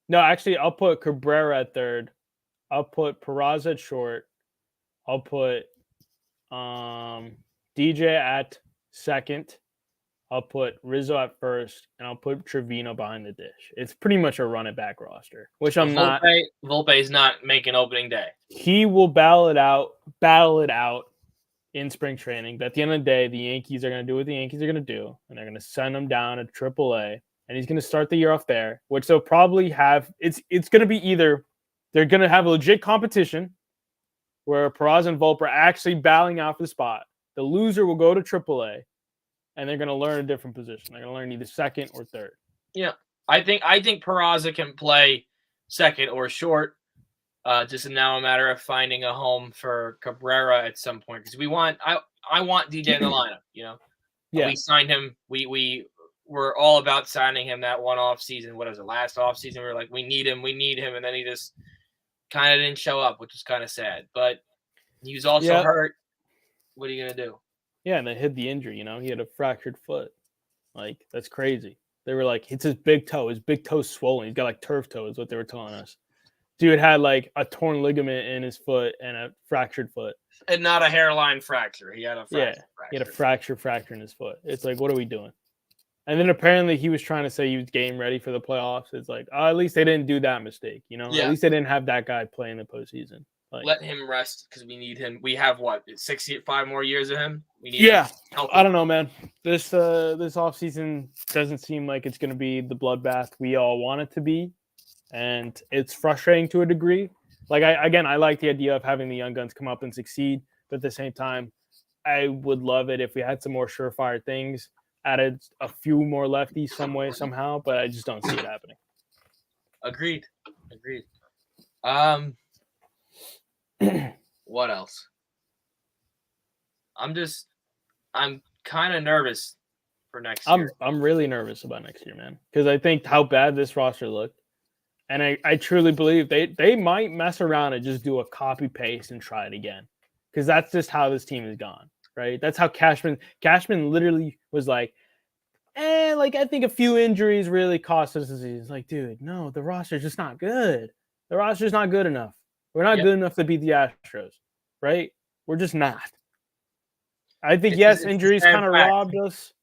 No, actually, I'll put Cabrera at third. I'll put Peraza at short. I'll put DJ at second. I'll put Rizzo at first, and I'll put Trevino behind the dish. It's pretty much a run it back roster, which I'm not. Volpe's not making opening day. He will battle it out in spring training. But at the end of the day, the Yankees are going to do what the Yankees are going to do, and they're going to send him down to AAA, and he's going to start the year off there, which they'll probably have. It's going to be either they're going to have a legit competition where Peraza and Volpe are actually battling out for the spot. The loser will go to AAA. And they're going to learn a different position. They're going to learn either second or third. Yeah, I think Peraza can play second or short. Just now a matter of finding a home for Cabrera at some point because I want DJ in the lineup. You know, yeah. We signed him. We were all about signing him that one off season. What was it? Last off season, we were like, we need him, and then he just kind of didn't show up, which was kind of sad. But he was also hurt. What are you gonna do? Yeah, and they hid the injury, he had a fractured foot. Like, that's crazy. They were like, it's his big toe. His big toe's swollen. He's got like turf toe is what they were telling us. Dude had like a torn ligament in his foot and a fractured foot. And not a hairline fracture. He had a fracture. He had a fracture in his foot. It's like, what are we doing? And then apparently he was trying to say he was game ready for the playoffs. It's like, at least they didn't do that mistake, At least they didn't have that guy play in the postseason. Like, let him rest because we need him. We have 5 more years of him. We need him. I don't know, man. This offseason doesn't seem like it's going to be the bloodbath we all want it to be, and it's frustrating to a degree. Like I like the idea of having the young guns come up and succeed, but at the same time, I would love it if we had some more surefire things, added a few more lefties some way somehow, but I just don't see it happening. Agreed. What else? I'm kind of nervous for next year. I'm really nervous about next year, man, because I think how bad this roster looked, and I truly believe they might mess around and just do a copy paste and try it again, because that's just how this team has gone, right? That's how Cashman literally was like, I think a few injuries really cost us the season. It's like, dude, no, the roster's just not good. The roster's not good enough. We're not good enough to beat the Astros, right? We're just not. I think, yes, injuries kind of robbed us.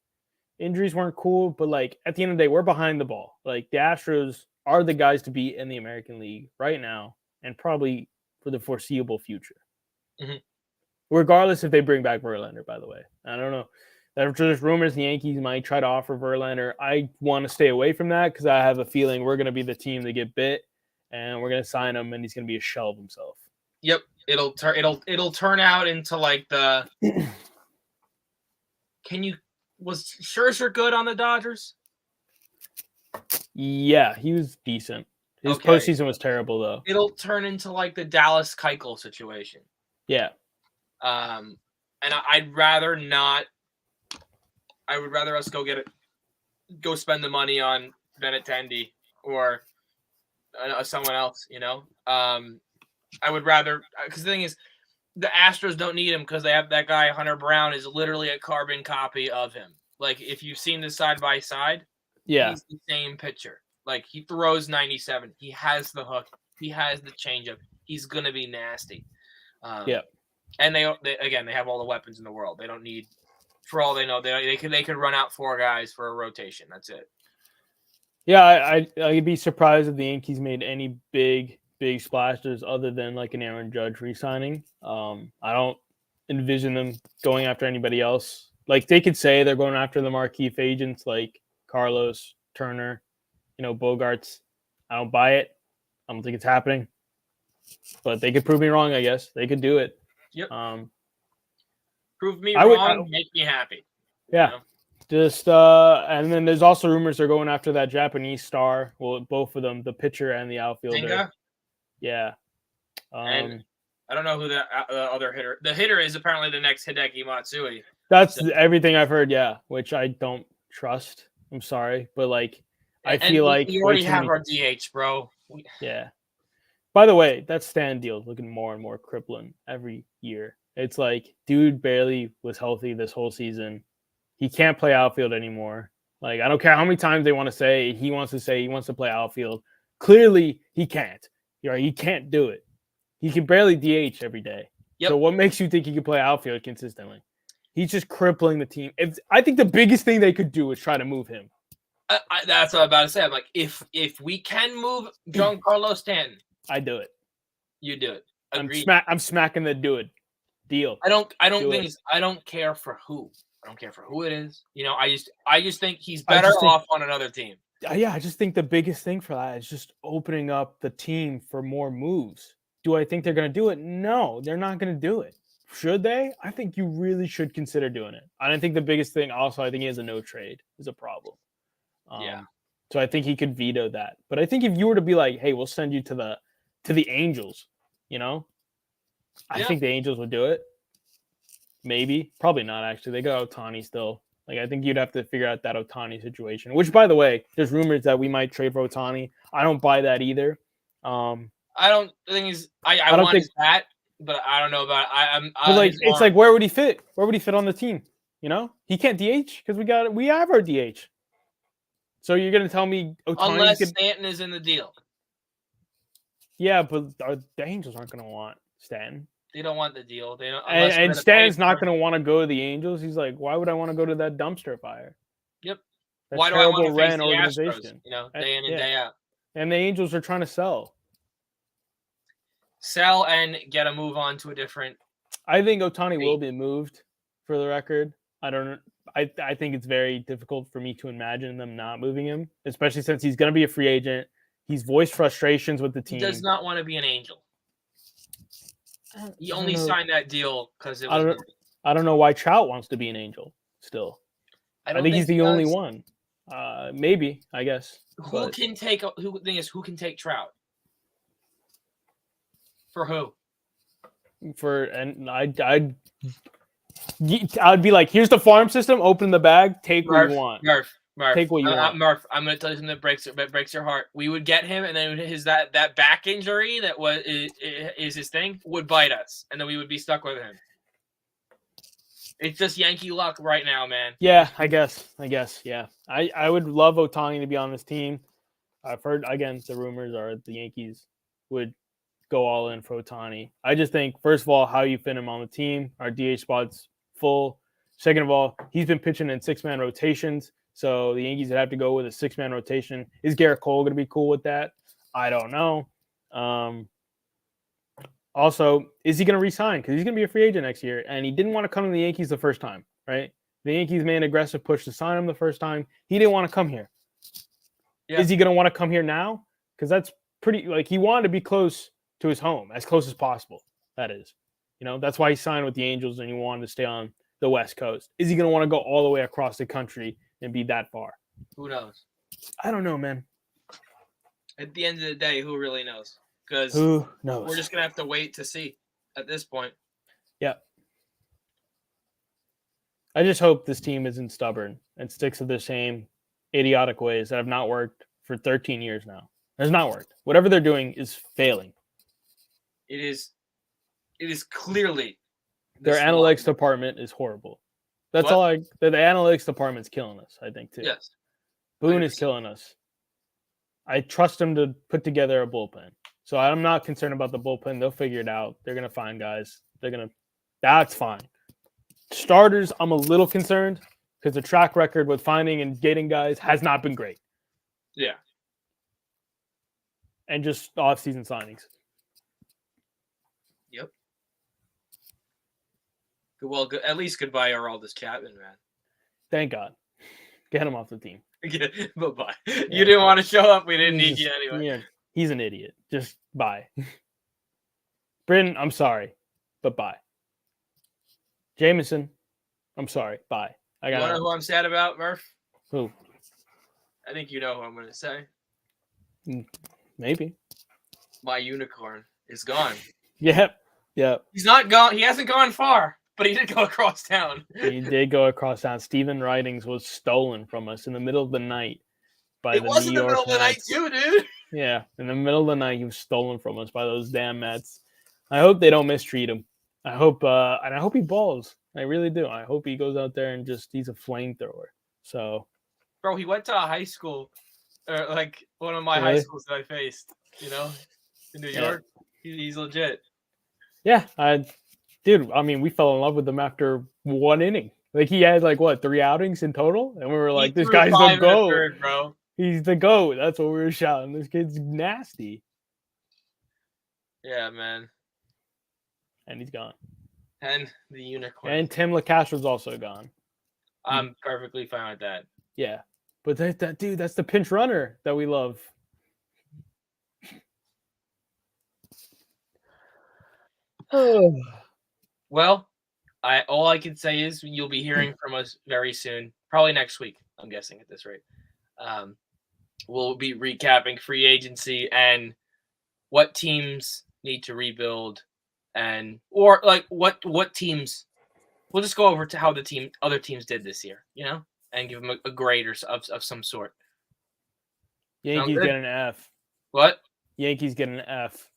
Injuries weren't cool, but, at the end of the day, we're behind the ball. The Astros are the guys to beat in the American League right now and probably for the foreseeable future. Mm-hmm. Regardless if they bring back Verlander, by the way. I don't know. There's rumors the Yankees might try to offer Verlander. I want to stay away from that because I have a feeling we're going to be the team that get bit. And we're gonna sign him, and he's gonna be a shell of himself. Yep, it'll turn out into the. Was Scherzer good on the Dodgers? Yeah, he was decent. His postseason was terrible though. It'll turn into the Dallas Keuchel situation. Yeah. And I'd rather not. I would rather us go spend the money on Benintendi or someone else, I would rather, because the thing is, the Astros don't need him because they have that guy, Hunter Brown, is literally a carbon copy of him. If you've seen this side by side, he's the same pitcher. He throws 97. He has the hook. He has the changeup. He's going to be nasty. And they have all the weapons in the world. They don't need, for all they know, they could run out 4 guys for a rotation. That's it. Yeah, I'd be surprised if the Yankees made any big splashes other than an Aaron Judge re-signing. I don't envision them going after anybody else. Like they could say they're going after the marquee agents like Carlos, Turner, Bogarts. I don't buy it. I don't think it's happening. But they could prove me wrong, I guess. They could do it. Yep. Um, Prove me wrong, make me happy. Yeah. Just and then there's also rumors they're going after that Japanese star. Well, both of them, the pitcher and the outfielder. Tenga? Yeah. And I don't know who the other hitter. The hitter is apparently the next Hideki Matsui. That's everything I've heard. Yeah, which I don't trust. I'm sorry, but like I feel like we already have our DH, bro. Yeah. By the way, that Stan deal is looking more and more crippling every year. It's like dude barely was healthy this whole season. He can't play outfield anymore. Like I don't care how many times they want to say he wants to play outfield. Clearly he can't. He can't do it. He can barely DH every day. Yep. So what makes you think he can play outfield consistently? He's just crippling the team. I think the biggest thing they could do is try to move him. That's what I'm about to say. I'm like, if we can move Giancarlo Stanton, I do it. You do it. Agreed. I'm smacking the do it deal. I don't care for who. I don't care for who it is. I just think he's better off on another team. Yeah, I just think the biggest thing for that is just opening up the team for more moves. Do I think they're going to do it? No, they're not going to do it. Should they? I think you really should consider doing it. I think the biggest thing also, I think he has a no trade is a problem. So I think he could veto that. But I think if you were to be like, hey, we'll send you to the Angels, I think the Angels would do it. Maybe. Probably not, actually. They got Ohtani still. Like, I think you'd have to figure out that Ohtani situation, which, by the way, there's rumors that we might trade for Ohtani. I don't buy that either. I don't think I want his bat, but I don't know about it's like, where would he fit? Where would he fit on the team? He can't DH because we have our DH. So you're gonna tell me Ohtani unless Stanton is in the deal? Yeah, but the Angels aren't gonna want Stanton. They don't want the deal. They don't. And Stanton's not gonna want to go to the Angels. He's like, why would I want to go to that dumpster fire? Yep. Why do I want to face the organization? Astros, day in and day out. And the Angels are trying to sell and get a move on to a different. I think Ohtani will be moved. For the record, I don't. I think it's very difficult for me to imagine them not moving him, especially since he's going to be a free agent. He's voiced frustrations with the team. He does not want to be an Angel. He only signed that deal because it was. I don't know why Trout wants to be an Angel still. I think he's the only one. Maybe, I guess. Who can take Trout? For who? I'd be like, here's the farm system. Open the bag. Take what you want. Murph. Take what you want. Murph, I'm going to tell you something that breaks your heart. We would get him, and then that back injury that is his thing would bite us, and then we would be stuck with him. It's just Yankee luck right now, man. Yeah, I guess. Yeah, I would love Ohtani to be on this team. I've heard again the rumors are the Yankees would go all in for Ohtani. I just think, first of all, how you fit him on the team. Our DH spot's full. Second of all, he's been pitching in 6-man rotations, so the Yankees would have to go with a 6-man rotation. Is Garrett Cole going to be cool with that? I don't know. Also, is he going to resign? Because he's going to be a free agent next year, and he didn't want to come to the Yankees the first time, right? The Yankees made an aggressive push to sign him the first time. He didn't want to come here. Yeah. Is he going to want to come here now? Because that's pretty, he wanted to be close to his home, as close as possible, that is. That's why he signed with the Angels, and he wanted to stay on the West Coast. Is he going to want to go all the way across the country and be that far? Who knows? I don't know, man. At the end of the day, who really knows? Because who knows? We're just going to have to wait to see at this point. Yeah. I just hope this team isn't stubborn and sticks to the same idiotic ways that have not worked for 13 years now. It has not worked. Whatever they're doing is failing. It is clearly their analytics department is horrible. That's all the analytics department's killing us, I think, too. Yes. Boone is killing us. I trust him to put together a bullpen. So I'm not concerned about the bullpen. They'll figure it out. They're going to find guys. That's fine. Starters, I'm a little concerned because the track record with finding and getting guys has not been great. Yeah. And just off-season signings. Yep. Well, at least goodbye, Aroldis Chapman, man. Thank God. Get him off the team. Bye-bye. Yeah. You didn't want to show up. We didn't need you anyway. Yeah, he's an idiot. Just bye. Britton, I'm sorry, but bye. Jameson, I'm sorry, bye. You want to know who I'm sad about, Murph? Who? I think you know who I'm going to say. Maybe. My unicorn is gone. Yep. He's not gone. He hasn't gone far, but he did go across town. He did go across town. Stephen Ridings was stolen from us in the middle of the night by the New York Mets. It was in the middle of the night too, dude. Yeah, in the middle of the night, he was stolen from us by those damn Mets. I hope they don't mistreat him. I hope he balls. I really do. I hope he goes out there and he's a flamethrower. So, bro, he went to a high school, like one of my high schools that I faced. You know, in New York. He's legit. Yeah, dude. I mean, we fell in love with him after one inning. Like he had 3 outings in total, and we were like, "This guy's the GOAT, bro. He's the GOAT." That's what we were shouting. This kid's nasty. Yeah, man. And he's gone. And the unicorn. And Tim LaCastro's also gone. I'm perfectly fine with that. Yeah, but that dude, that's the pinch runner that we love. Well, all I can say is you'll be hearing from us very soon, probably next week. I'm guessing at this rate. We'll be recapping free agency and what teams need to rebuild, or what teams. We'll just go over to how other teams did this year, and give them a grade of some sort. Yankees get an F. What? Yankees get an F.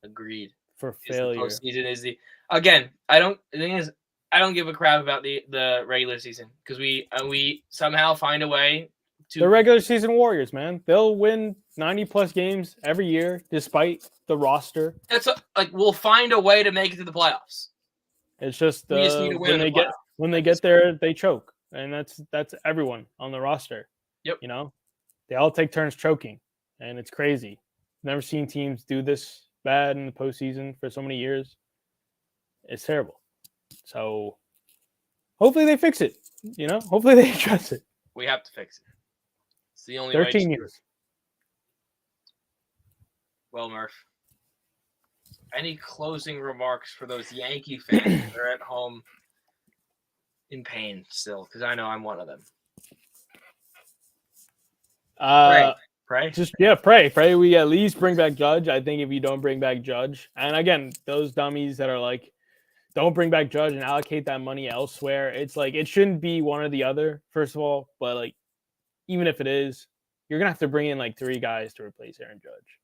Agreed. For failure. The postseason is the thing is I don't give a crap about the regular season because we somehow find a way to. The regular season warriors, man. They'll win 90+ games every year despite the roster. We'll find a way to make it to the playoffs. It's just we just need to win when they get there, they choke, and that's everyone on the roster. Yep. They all take turns choking, and it's crazy. Never seen teams do this bad in the postseason for so many years. It's terrible. So hopefully they fix it. Hopefully they address it. We have to fix it. It's the only 13 way. years. Well, Murph, any closing remarks for those Yankee fans that are at home in pain still? Because I know I'm one of them. Pray. Pray we at least bring back Judge. I think if you don't bring back Judge, and again, those dummies that are like, don't bring back Judge and allocate that money elsewhere. It's like, it shouldn't be one or the other, first of all, but even if it is, you're going to have to bring in 3 guys to replace Aaron Judge.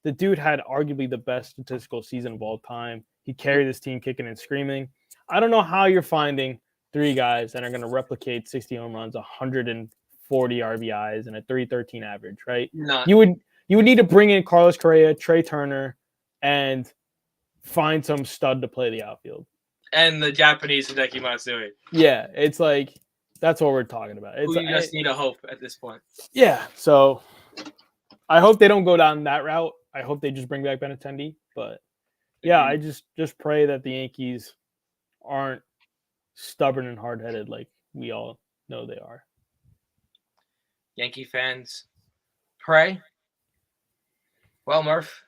The dude had arguably the best statistical season of all time. He carried this team kicking and screaming. I don't know how you're finding 3 guys that are going to replicate 60 home runs, 140 RBIs, and a 313 average, right? You would need to bring in Carlos Correa, Trey Turner, and find some stud to play the outfield. And the Japanese Hideki Matsui. Yeah, it's that's what we're talking about. You just need a hope at this point. Yeah, so I hope they don't go down that route. I hope they just bring back Benintendi. But yeah, I just pray that the Yankees aren't stubborn and hard-headed like we all know they are. Yankee fans, pray. Well, Murph,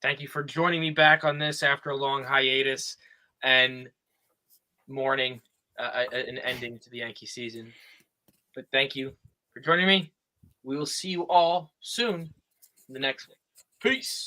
thank you for joining me back on this after a long hiatus and mourning an ending to the Yankee season. But thank you for joining me. We will see you all soon in the next one. Peace.